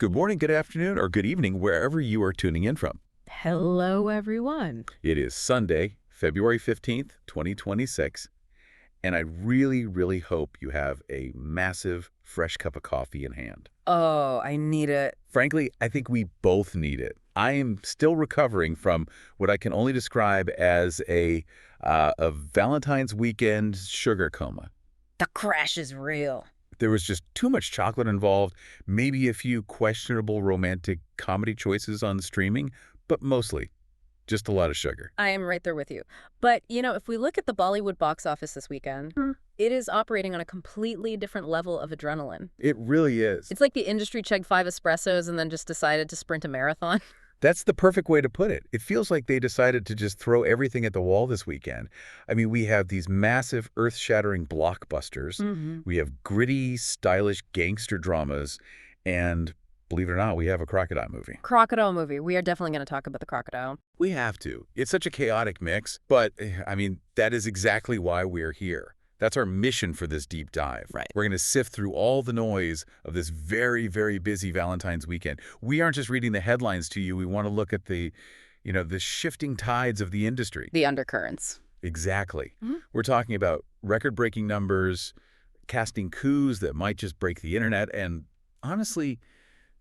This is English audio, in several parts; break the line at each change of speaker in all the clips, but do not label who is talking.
Good morning, good afternoon, or good evening, wherever you are tuning in from.
Hello, everyone.
It is Sunday, February 15th, 2026, and I really, really hope you have a massive, fresh cup of coffee in hand.
Oh, I need it.
Frankly, I think we both need it. I am still recovering from what I can only describe as a Valentine's weekend sugar coma.
The crash is real.
There was just too much chocolate involved, maybe a few questionable romantic comedy choices on streaming, but mostly just a lot of sugar.
I am right there with you. But, if we look at the Bollywood box office this weekend, it is operating on a completely different level of adrenaline.
It really is.
It's like the industry checked 5 espressos and then just decided to sprint a marathon.
That's the perfect way to put it. It feels like they decided to just throw everything at the wall this weekend. I mean, we have these massive, earth-shattering blockbusters. We have gritty, stylish gangster dramas, and believe it or not, we have a crocodile movie.
Crocodile movie. We are definitely going to talk about the crocodile.
We have to. It's such a chaotic mix, but, I mean, that is exactly why we're here. That's our mission for this deep dive.
Right.
We're going to sift through all the noise of this very, very busy Valentine's weekend. We aren't just reading the headlines to you. We want to look at the shifting tides of the industry.
The undercurrents.
Exactly. We're talking about record-breaking numbers, casting coups that might just break the internet, and honestly,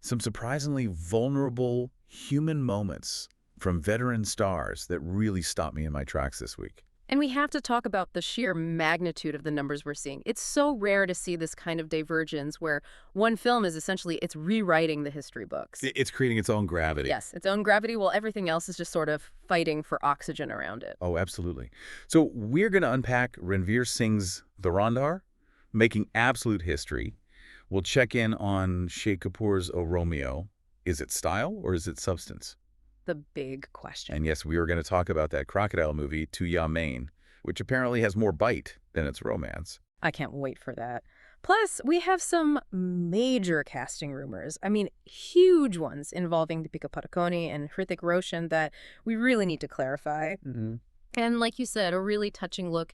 some surprisingly vulnerable human moments from veteran stars that really stopped me in my tracks this week.
And we have to talk about the sheer magnitude of the numbers we're seeing. It's so rare to see this kind of divergence where one film is essentially, it's rewriting the history books.
It's creating its own gravity.
Yes, its own gravity, while everything else is just sort of fighting for oxygen around it.
Oh, absolutely. So we're going to unpack Ranveer Singh's Dhurandhar, making absolute history. We'll check in on Shah Kapoor's O Romeo. Is it style or is it substance?
The big question.
And yes, we were going to talk about that crocodile movie, Tu Ya Main, which apparently has more bite than its romance.
I can't wait for that. Plus, we have some major casting rumors. I mean, huge ones involving Deepika Padukone and Hrithik Roshan that we really need to clarify. And like you said, a really touching look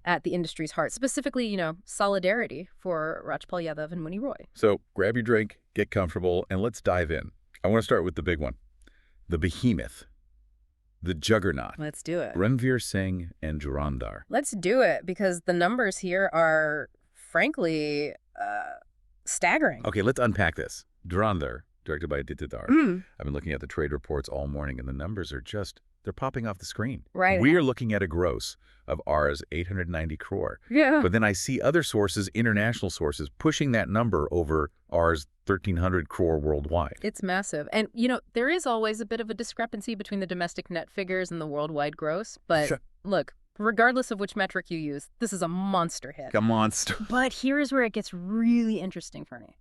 at the industry's heart, specifically, solidarity for Rajpal Yadav and Muni Roy.
So grab your drink, get comfortable, and let's dive in. I want to start with the big one. The behemoth, the juggernaut.
Let's do it.
Ranveer Singh and Dhurandhar.
Let's do it, because the numbers here are, frankly, staggering.
Okay, let's unpack this. Dhurandhar, directed by Aditya. I've been looking at the trade reports all morning, and the numbers are they're popping off the screen.
Right.
We are looking at a gross of Rs 890 crore.
Yeah.
But then I see other sources, international sources, pushing that number over Rs 1,300 crore worldwide.
It's massive. And, there is always a bit of a discrepancy between the domestic net figures and the worldwide gross. But look, regardless of which metric you use, this is a monster hit.
A monster.
But here is where it gets really interesting for me.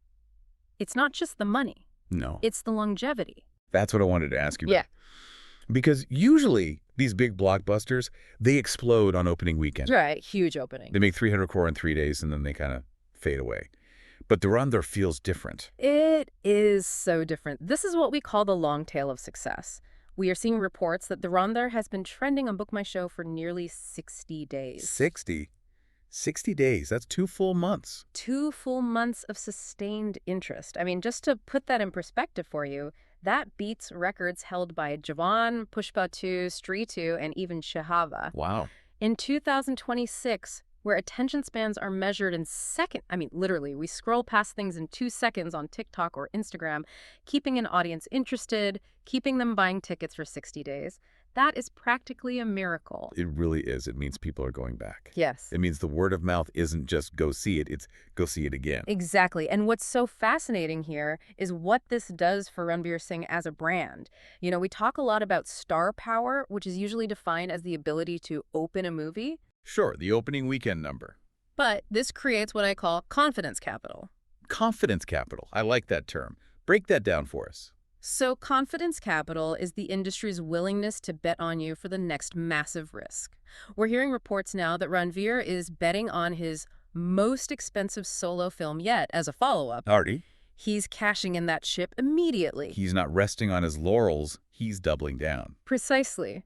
It's not just the money.
No.
It's the longevity.
That's what I wanted to ask you about.
Yeah.
Because usually these big blockbusters, they explode on opening weekend.
Right. Huge opening.
They make 300 crore in 3 days and then they kind of fade away. But Dhurandhar feels different.
It is so different. This is what we call the long tail of success. We are seeing reports that Dhurandhar has been trending on Book My Show for nearly 60 days.
60? 60 days. That's 2 full months.
2 full months of sustained interest. I mean, just to put that in perspective for you, that beats records held by Jawan, Pushpa 2, Stree 2, and even Shahava.
Wow.
In 2026, where attention spans are measured in literally, we scroll past things in 2 seconds on TikTok or Instagram, keeping an audience interested, keeping them buying tickets for 60 days. That is practically a miracle.
It really is. It means people are going back.
Yes.
It means the word of mouth isn't just go see it, it's go see it again.
Exactly. And what's so fascinating here is what this does for Ranveer Singh as a brand. We talk a lot about star power, which is usually defined as the ability to open a movie.
Sure, the opening weekend number.
But this creates what I call confidence capital.
Confidence capital. I like that term. Break that down for us.
So confidence capital is the industry's willingness to bet on you for the next massive risk. We're hearing reports now that Ranveer is betting on his most expensive solo film yet as a follow-up.
Artie?
He's cashing in that ship immediately.
He's not resting on his laurels. He's doubling down.
Precisely.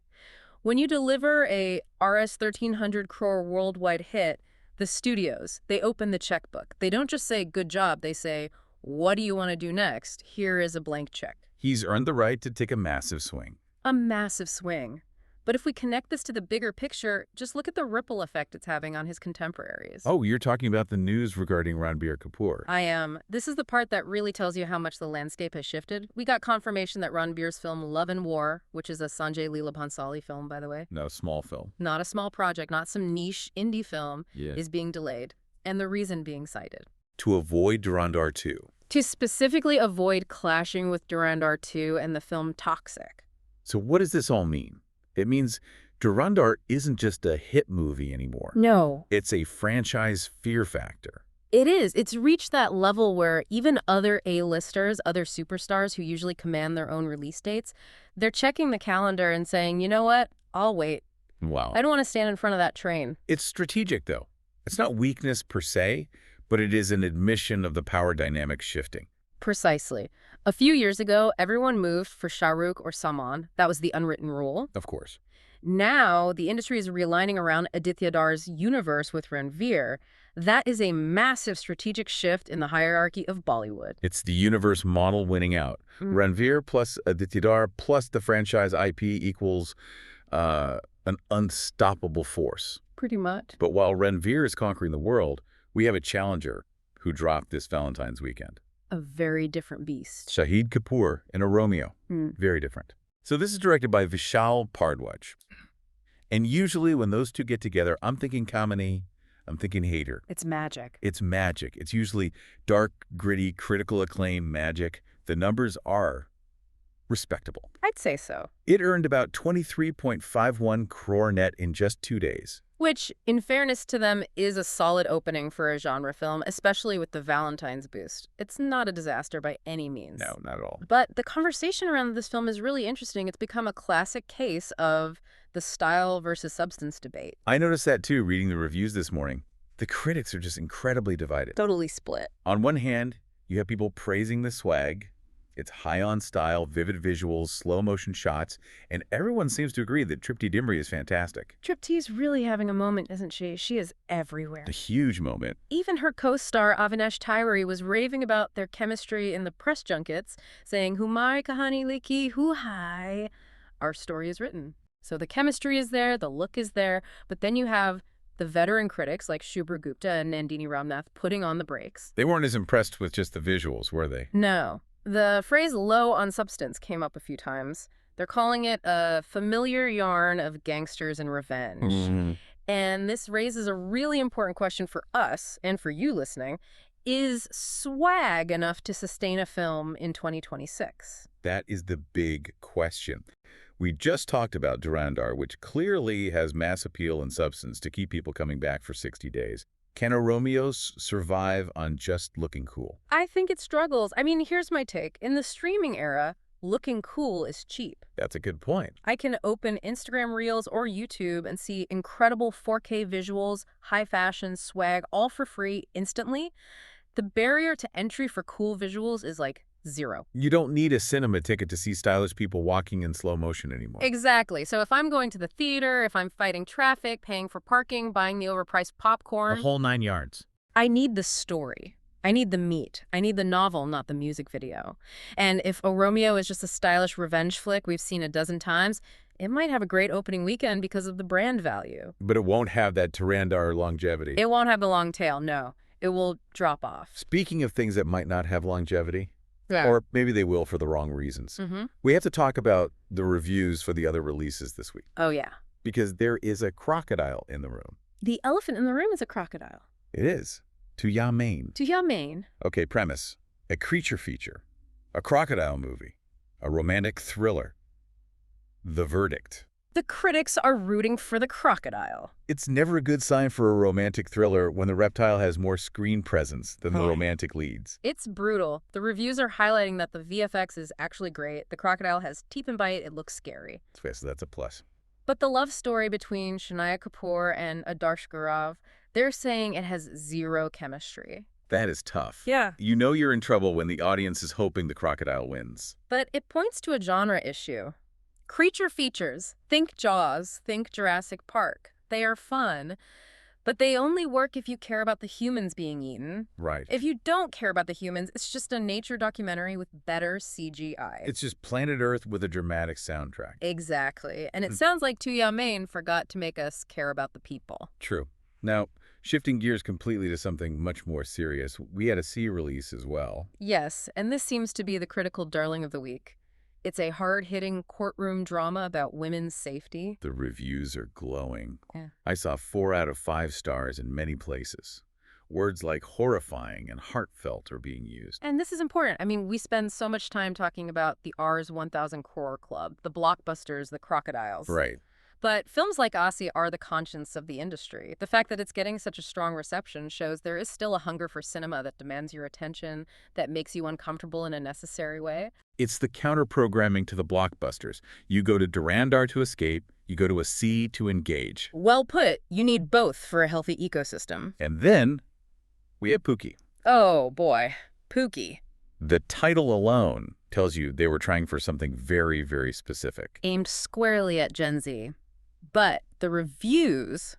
When you deliver a Rs 1,300 crore worldwide hit, the studios, they open the checkbook. They don't just say, good job. They say, what do you want to do next? Here is a blank check.
He's earned the right to take a massive swing.
A massive swing. But if we connect this to the bigger picture, just look at the ripple effect it's having on his contemporaries.
Oh, you're talking about the news regarding Ranbir Kapoor.
I am. This is the part that really tells you how much the landscape has shifted. We got confirmation that Ranbir's film Love and War, which is a Sanjay Leela Bhansali film, by the way.
No, small film.
Not a small project, not some niche indie film, is being delayed. And the reason being cited.
To avoid Dhurandhar 2.
To specifically avoid clashing with Dhurandhar 2 and the film Toxic.
So what does this all mean? It means Dhurandhar isn't just a hit movie anymore.
No.
It's a franchise fear factor.
It is. It's reached that level where even other A-listers, other superstars who usually command their own release dates, they're checking the calendar and saying, you know what? I'll wait.
Wow.
I don't want to stand in front of that train.
It's strategic, though. It's not weakness per se, but it is an admission of the power dynamic shifting.
Precisely. A few years ago, everyone moved for Shah Rukh or Salman. That was the unwritten rule.
Of course.
Now, the industry is realigning around Aditya Dar's universe with Ranveer. That is a massive strategic shift in the hierarchy of Bollywood.
It's the universe model winning out. Ranveer plus Aditya Dar plus the franchise IP equals an unstoppable force.
Pretty much.
But while Ranveer is conquering the world, we have a challenger who dropped this Valentine's weekend.
A very different beast.
Shahid Kapoor in a Romeo. Very different. So this is directed by Vishal Bhardwaj. And usually when those two get together, I'm thinking comedy, I'm thinking hater.
It's magic.
It's magic. It's usually dark, gritty, critical acclaim magic. The numbers are respectable.
I'd say so.
It earned about 23.51 crore net in just 2 days.
Which, in fairness to them, is a solid opening for a genre film, especially with the Valentine's boost. It's not a disaster by any means.
No, not at all.
But the conversation around this film is really interesting. It's become a classic case of the style versus substance debate.
I noticed that too, reading the reviews this morning. The critics are just incredibly divided.
Totally split.
On one hand, you have people praising the swag. It's high on style, vivid visuals, slow motion shots, and everyone seems to agree that Tripti Dimri is fantastic.
Tripti's really having a moment, isn't she? She is everywhere.
A huge moment.
Even her co-star Avinash Tyree was raving about their chemistry in the press junkets, saying, "Humari kahani likhi, hu hai." Our story is written. So the chemistry is there, the look is there, but then you have the veteran critics like Shubhra Gupta and Nandini Ramnath putting on the brakes.
They weren't as impressed with just the visuals, were they?
No. The phrase low on substance came up a few times. They're calling it a familiar yarn of gangsters and revenge. And this raises a really important question for us and for you listening. Is swag enough to sustain a film in 2026?
That is the big question. We just talked about Dhurandhar, which clearly has mass appeal and substance to keep people coming back for 60 days. Can a Romeos survive on just looking cool?
I think it struggles. I mean, here's my take. In the streaming era, looking cool is cheap.
That's a good point.
I can open Instagram Reels or YouTube and see incredible 4K visuals, high fashion, swag, all for free instantly. The barrier to entry for cool visuals is like zero.
You don't need a cinema ticket to see stylish people walking in slow motion anymore.
Exactly. So if I'm going to the theater, if I'm fighting traffic, paying for parking, buying the overpriced popcorn...
The whole 9 yards.
I need the story. I need the meat. I need the novel, not the music video. And if A Romeo is just a stylish revenge flick we've seen a dozen times, it might have a great opening weekend because of the brand value.
But it won't have that Dhurandhar longevity.
It won't have the long tail, no. It will drop off.
Speaking of things that might not have longevity, or maybe they will for the wrong reasons, we have to talk about the reviews for the other releases this week.
Oh, yeah.
Because there is a crocodile in the room.
The elephant in the room is a crocodile.
It is. To ya main.
To ya main.
Okay, premise. A creature feature. A crocodile movie. A romantic thriller. The verdict.
The critics are rooting for the crocodile.
It's never a good sign for a romantic thriller when the reptile has more screen presence than the romantic leads.
It's brutal. The reviews are highlighting that the VFX is actually great. The crocodile has teeth and bite. It looks scary.
So that's a plus.
But the love story between Shania Kapoor and Adarsh Gaurav, they're saying it has zero chemistry.
That is tough.
Yeah.
You know you're in trouble when the audience is hoping the crocodile wins.
But it points to a genre issue. Creature features. Think Jaws. Think Jurassic Park. They are fun. But they only work if you care about the humans being eaten.
Right.
If you don't care about the humans, it's just a nature documentary with better CGI.
It's just planet Earth with a dramatic soundtrack.
Exactly. And it sounds like Tu Main forgot to make us care about the people.
True. Now, shifting gears completely to something much more serious, we had a C release as well.
Yes, and this seems to be the critical darling of the week. It's a hard-hitting courtroom drama about women's safety.
The reviews are glowing.
Yeah.
I saw 4 out of 5 stars in many places. Words like horrifying and heartfelt are being used.
And this is important. I mean, we spend so much time talking about the R's 1,000 Crore Club, the blockbusters, the crocodiles.
Right.
But films like Aussie are the conscience of the industry. The fact that it's getting such a strong reception shows there is still a hunger for cinema that demands your attention, that makes you uncomfortable in a necessary way.
It's the counter-programming to the blockbusters. You go to Dhurandhar to escape, you go to a C to engage.
Well put. You need both for a healthy ecosystem.
And then we have Pookie.
Oh, boy. Pookie.
The title alone tells you they were trying for something very, very specific.
Aimed squarely at Gen Z. But the reviews,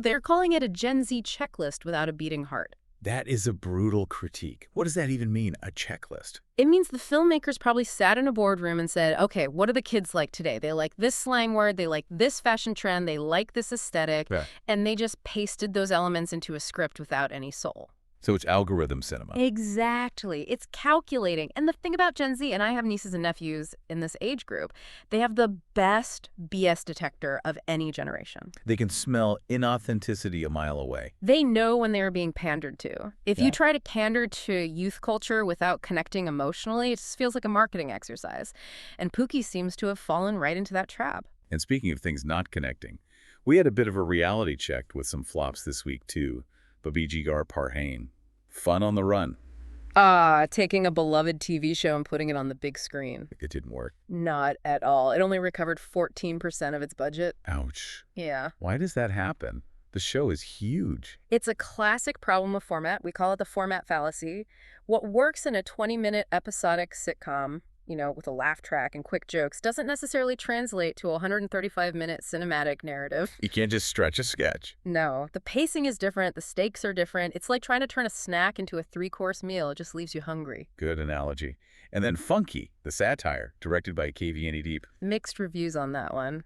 they're calling it a Gen Z checklist without a beating heart.
That is a brutal critique. What does that even mean, a checklist?
It means the filmmakers probably sat in a boardroom and said, okay, what do the kids like today? They like this slang word, they like this fashion trend, they like this aesthetic, and they just pasted those elements into a script without any soul.
So it's algorithm cinema.
Exactly. It's calculating. And the thing about Gen Z, and I have nieces and nephews in this age group, they have the best BS detector of any generation.
They can smell inauthenticity a mile away.
They know when they're being pandered to. If you try to pander to youth culture without connecting emotionally, it just feels like a marketing exercise. And Pookie seems to have fallen right into that trap.
And speaking of things not connecting, we had a bit of a reality check with some flops this week too. Babiji Gar Parhain. Fun on the run.
Taking a beloved TV show and putting it on the big screen.
It didn't work.
Not at all. It only recovered 14% of its budget.
Ouch.
Yeah.
Why does that happen? The show is huge.
It's a classic problem of format. We call it the format fallacy. What works in a 20-minute episodic sitcom, with a laugh track and quick jokes, doesn't necessarily translate to a 135-minute cinematic narrative.
You can't just stretch a sketch.
No. The pacing is different. The stakes are different. It's like trying to turn a snack into a 3-course meal. It just leaves you hungry.
Good analogy. And then Funky, the satire, directed by KVN Deep.
Mixed reviews on that one.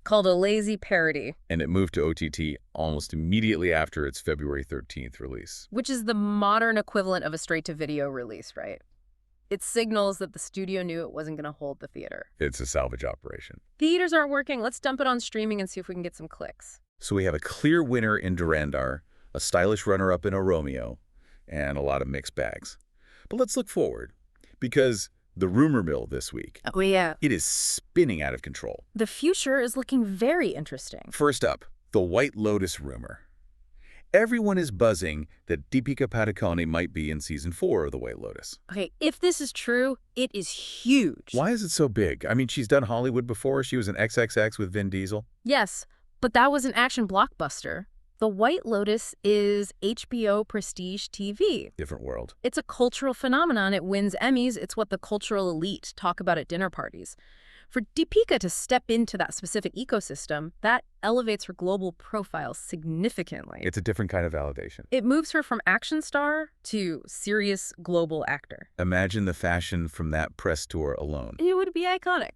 Called a lazy parody.
And it moved to OTT almost immediately after its February 13th release.
Which is the modern equivalent of a straight-to-video release, right? It signals that the studio knew it wasn't going to hold the theater.
It's a salvage operation.
Theaters aren't working. Let's dump it on streaming and see if we can get some clicks.
So we have a clear winner in Dhurandhar, a stylish runner-up in a Romeo, and a lot of mixed bags. But let's look forward, because the rumor mill this week,
oh yeah,
it is spinning out of control.
The future is looking very interesting.
First up, the White Lotus rumor. Everyone is buzzing that Deepika Padukone might be in Season 4 of The White Lotus.
Okay, if this is true, it is huge.
Why is it so big? I mean, she's done Hollywood before. She was in XXX with Vin Diesel.
Yes, but that was an action blockbuster. The White Lotus is HBO prestige TV.
Different world.
It's a cultural phenomenon. It wins Emmys. It's what the cultural elite talk about at dinner parties. For Deepika to step into that specific ecosystem, that elevates her global profile significantly.
It's a different kind of validation.
It moves her from action star to serious global actor.
Imagine the fashion from that press tour alone.
It would be iconic.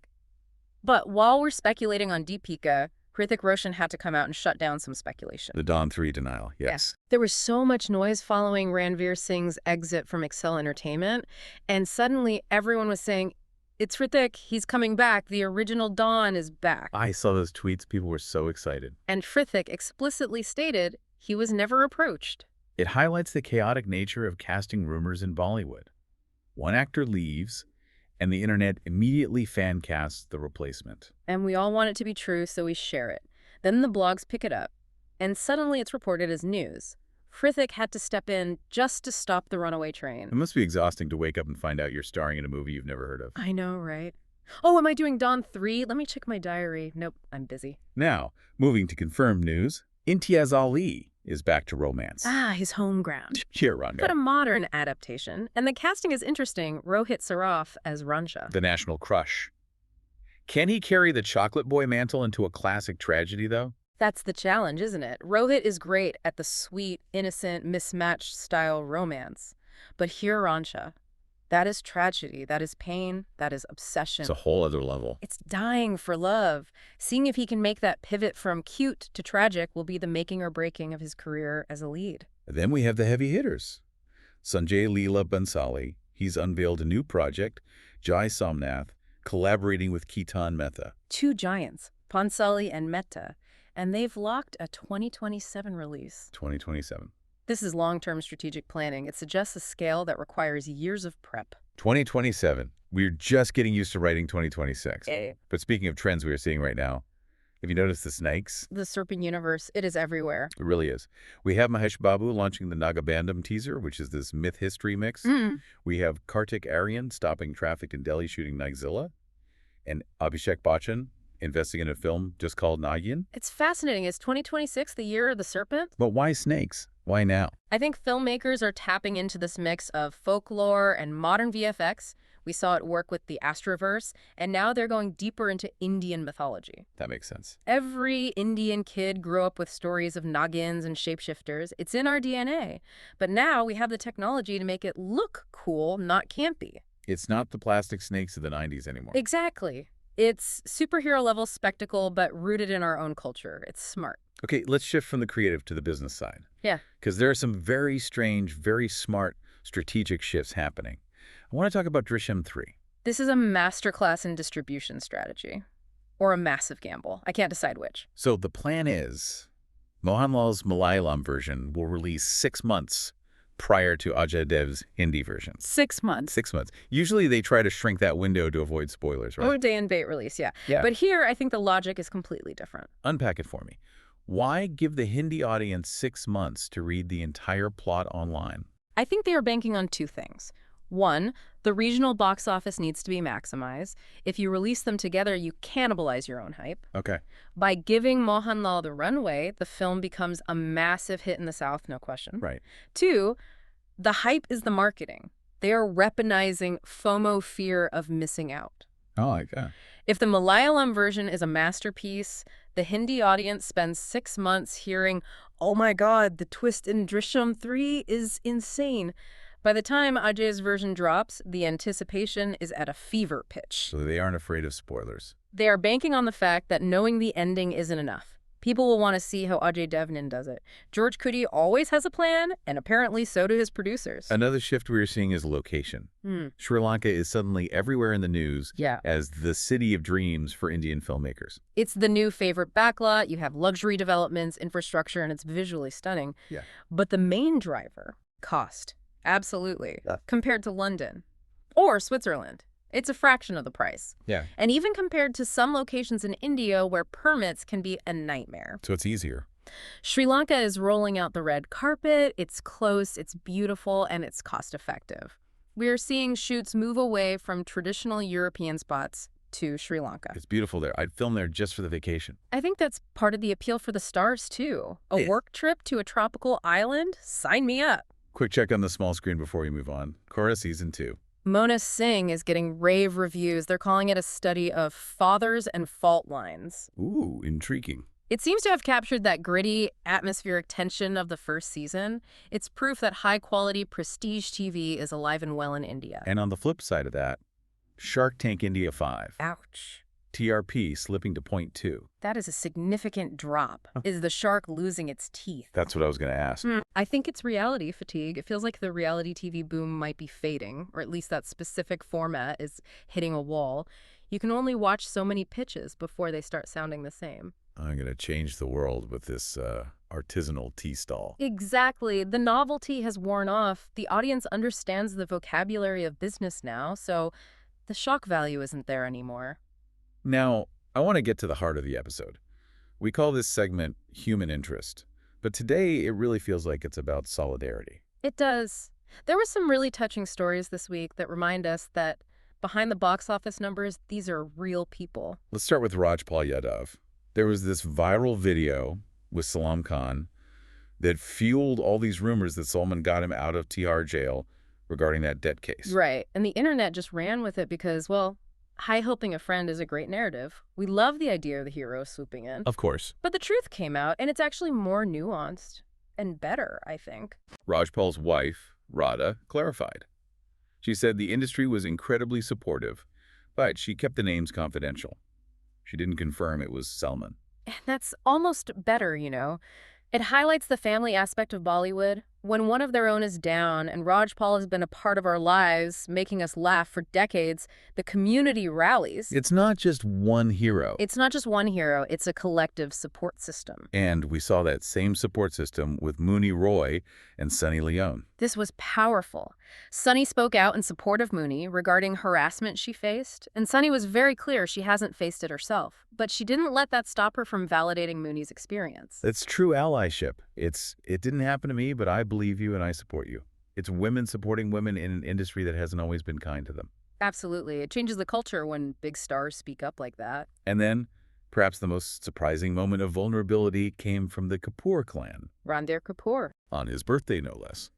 But while we're speculating on Deepika, Hrithik Roshan had to come out and shut down some speculation.
The Dawn 3 denial, yes.
Yeah. There was so much noise following Ranveer Singh's exit from Excel Entertainment, and suddenly everyone was saying, it's Hrithik, he's coming back, the original Dawn is back.
I saw those tweets, people were so excited.
And Hrithik explicitly stated he was never approached.
It highlights the chaotic nature of casting rumors in Bollywood. One actor leaves, and the internet immediately fan casts the replacement.
And we all want it to be true, so we share it. Then the blogs pick it up, and suddenly it's reported as news. Hrithik had to step in just to stop the runaway train.
It must be exhausting to wake up and find out you're starring in a movie you've never heard of.
I know, right? Oh, am I doing Dawn 3? Let me check my diary. Nope, I'm busy.
Now, moving to confirmed news, Imtiaz Ali is back to romance.
His home ground.
Yeah, Ranbir.
But a modern adaptation. And the casting is interesting. Rohit Saraf as Ransha.
The national crush. Can he carry the chocolate boy mantle into a classic tragedy, though?
That's the challenge, isn't it? Rohit is great at the sweet, innocent, mismatched style romance. But here, Rancha, that is tragedy, that is pain, that is obsession.
It's a whole other level.
It's dying for love. Seeing if he can make that pivot from cute to tragic will be the making or breaking of his career as a lead.
Then we have the heavy hitters. Sanjay Leela Bansali, he's unveiled a new project, Jai Somnath, collaborating with Ketan Mehta.
Two giants, Pansali and Mehta, and they've locked a 2027 release.
2027.
This is long-term strategic planning. It suggests a scale that requires years of prep.
2027. We're just getting used to writing 2026.
Okay.
But speaking of trends we are seeing right now, have you noticed the snakes?
The serpent universe, it is everywhere.
It really is. We have Mahesh Babu launching the Nagabandham teaser, which is this myth history mix. We have Kartik Aaryan stopping traffic in Delhi shooting Nigzilla, and Abhishek Bachchan investing in a film just called Nagin.
It's fascinating. Is 2026 the year of the serpent?
But why snakes? Why now?
I think filmmakers are tapping into this mix of folklore and modern VFX. We saw it work with the Astroverse, and now they're going deeper into Indian mythology.
That makes sense.
Every Indian kid grew up with stories of Nagins and shapeshifters. It's in our DNA. But now we have the technology to make it look cool, not campy.
It's not the plastic snakes of the 90s anymore.
Exactly. It's superhero-level spectacle, but rooted in our own culture. It's smart.
Okay, let's shift from the creative to the business side.
Yeah.
Because there are some very strange, very smart strategic shifts happening. I want to talk about Drishyam 3.
This is a masterclass in distribution strategy. Or a massive gamble. I can't decide which.
So the plan is Mohanlal's Malayalam version will release 6 months prior to Ajay Dev's Hindi version.
6 months.
6 months. Usually they try to shrink that window to avoid spoilers, right?
Or day and date release, yeah. But here, I think the logic is completely different.
Unpack it for me. Why give the Hindi audience 6 months to read the entire plot online?
I think they are banking on two things. One, the regional box office needs to be maximized. If you release them together, you cannibalize your own hype.
Okay.
By giving Mohanlal the runway, the film becomes a massive hit in the South, no question.
Right.
Two, the hype is the marketing. They are weaponizing FOMO, fear of missing out.
Oh, like that.
If the Malayalam version is a masterpiece, the Hindi audience spends 6 months hearing, oh my God, the twist in Drishyam 3 is insane. By the time Ajay's version drops, the anticipation is at a fever pitch.
So they aren't afraid of spoilers.
They are banking on the fact that knowing the ending isn't enough. People will want to see how Ajay Devgn does it. George Clooney always has a plan, and apparently so do his producers.
Another shift we are seeing is location. Sri Lanka is suddenly everywhere in the news as the city of dreams for Indian filmmakers.
It's the new favorite backlot. You have luxury developments, infrastructure, and it's visually stunning.
Yeah.
But the main driver, cost. Absolutely. Compared to London or Switzerland, it's a fraction of the price.
Yeah.
And even compared to some locations in India where permits can be a nightmare.
So it's easier.
Sri Lanka is rolling out the red carpet. It's close, it's beautiful, and it's cost-effective. We are seeing shoots move away from traditional European spots to Sri Lanka.
It's beautiful there. I'd film there just for the vacation.
I think that's part of the appeal for the stars, too. A work trip to a tropical island? Sign me up.
Quick check on the small screen before we move on. Kohrra Season 2.
Mona Singh is getting rave reviews. They're calling it a study of fathers and fault lines.
Ooh, intriguing.
It seems to have captured that gritty, atmospheric tension of the first season. It's proof that high-quality prestige TV is alive and well in India.
And on the flip side of that, Shark Tank India 5.
Ouch.
TRP slipping to 0.2.
That is a significant drop. Is the shark losing its teeth?
That's what I was going to ask.
I think it's reality fatigue. It feels like the reality TV boom might be fading, or at least that specific format is hitting a wall. You can only watch so many pitches before they start sounding the same.
I'm going to change the world with this artisanal tea stall.
Exactly. The novelty has worn off. The audience understands the vocabulary of business now, so the shock value isn't there anymore.
Now, I want to get to the heart of the episode. We call this segment human interest, but today it really feels like it's about solidarity.
It does. There were some really touching stories this week that remind us that behind the box office numbers, these are real people.
Let's start with Rajpal Yadav. There was this viral video with Salam Khan that fueled all these rumors that Salman got him out of Tihar jail regarding that debt case.
Right. And the internet just ran with it because, well, High Helping a Friend is a great narrative. We love the idea of the hero swooping in.
Of course.
But the truth came out, and it's actually more nuanced and better, I think.
Rajpal's wife, Radha, clarified. She said the industry was incredibly supportive, but she kept the names confidential. She didn't confirm it was Salman.
And that's almost better, you know. It highlights the family aspect of Bollywood. When one of their own is down, and Rajpal has been a part of our lives, making us laugh for decades, the community rallies.
It's not just one hero.
It's not just one hero, it's a collective support system.
And we saw that same support system with Mooney Roy and Sunny Leone.
This was powerful. Sunny spoke out in support of Mooney regarding harassment she faced, and Sunny was very clear she hasn't faced it herself. But she didn't let that stop her from validating Mooney's experience.
That's true allyship. It didn't happen to me, but I believe you and I support you. It's women supporting women in an industry that hasn't always been kind to them.
Absolutely. It changes the culture when big stars speak up like that.
And then, perhaps the most surprising moment of vulnerability came from the Kapoor clan.
Ranveer Kapoor.
On his birthday, no less.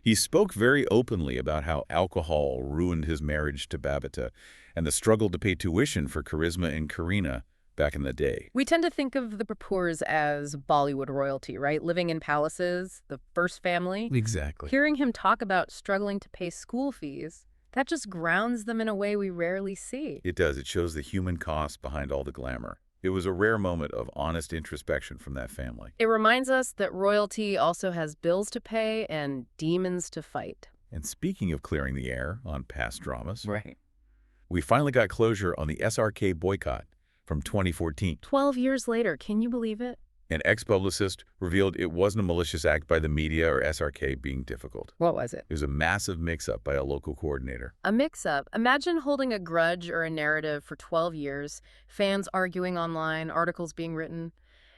He spoke very openly about how alcohol ruined his marriage to Babita and the struggle to pay tuition for Charisma and Kareena back in the day.
We tend to think of the Kapoors as Bollywood royalty, right? Living in palaces, the first family.
Exactly.
Hearing him talk about struggling to pay school fees, that just grounds them in a way we rarely see.
It does. It shows the human cost behind all the glamour. It was a rare moment of honest introspection from that family.
It reminds us that royalty also has bills to pay and demons to fight.
And speaking of clearing the air on past dramas,
Right.
we finally got closure on the SRK boycott from 2014.
12 years later, can you believe it?
An ex-publicist revealed it wasn't a malicious act by the media or SRK being difficult.
What was it?
It was a massive mix-up by a local coordinator.
A mix-up. Imagine holding a grudge or a narrative for 12 years, fans arguing online, articles being written,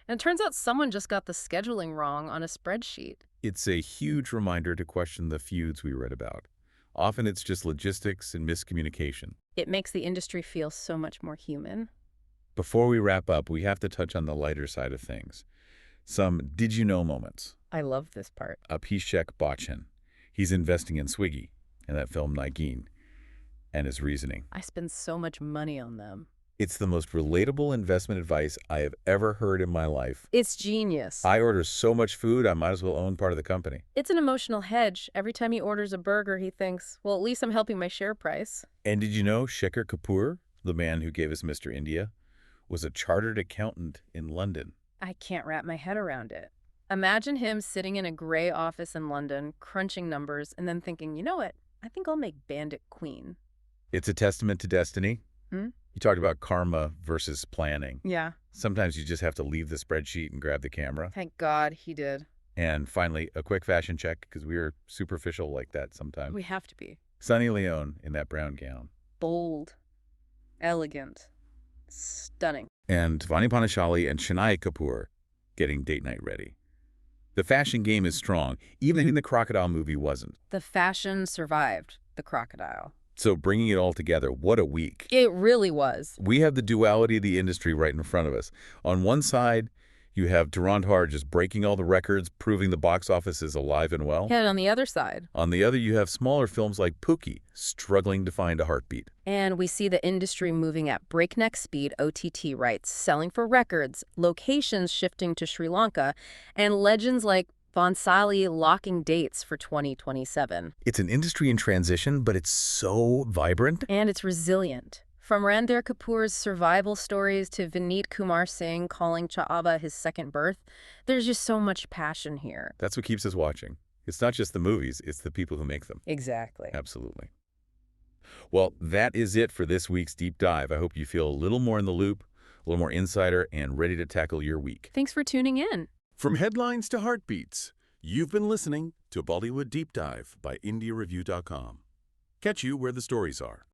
and it turns out someone just got the scheduling wrong on a spreadsheet.
It's a huge reminder to question the feuds we read about. Often it's just logistics and miscommunication.
It makes the industry feel so much more human.
Before we wrap up, we have to touch on the lighter side of things. Some did-you-know moments.
I love this part.
Abhishek Bachchan. He's investing in Swiggy and that film Nagin, and his reasoning.
I spend so much money on them.
It's the most relatable investment advice I have ever heard in my life.
It's genius.
I order so much food, I might as well own part of the company.
It's an emotional hedge. Every time he orders a burger, he thinks, well, at least I'm helping my share price.
And did you know Shekhar Kapoor, the man who gave us Mr. India, was a chartered accountant in London?
I can't wrap my head around it. Imagine him sitting in a gray office in London, crunching numbers, and then thinking, you know what? I think I'll make Bandit Queen.
It's a testament to destiny. You talked about karma versus planning.
Yeah.
Sometimes you just have to leave the spreadsheet and grab the camera.
Thank God he did.
And finally, a quick fashion check, because we are superficial like that sometimes.
We have to be.
Sunny Leone in that brown gown.
Bold. Elegant. Stunning.
And Vani Panachali and Shania Kapoor getting date night ready. The fashion game is strong. Even in the Crocodile movie wasn't.
The fashion survived the crocodile.
So bringing it all together, what a week.
It really was.
We have the duality of the industry right in front of us. On one side, you have Dhurandhar just breaking all the records, proving the box office is alive and well.
And on the other side.
On the other, you have smaller films like Pookie, struggling to find a heartbeat.
And we see the industry moving at breakneck speed, OTT rights, selling for records, locations shifting to Sri Lanka, and legends like Bonsali locking dates for 2027.
It's an industry in transition, but it's so vibrant.
And it's resilient. From Ranveer Kapoor's survival stories to Vineet Kumar Singh calling Chhaava his second birth, there's just so much passion here.
That's what keeps us watching. It's not just the movies, it's the people who make them.
Exactly.
Absolutely. Well, that is it for this week's Deep Dive. I hope you feel a little more in the loop, a little more insider, and ready to tackle your week.
Thanks for tuning in.
From headlines to heartbeats, you've been listening to Bollywood Deep Dive by IndiaRevue.com. Catch you where the stories are.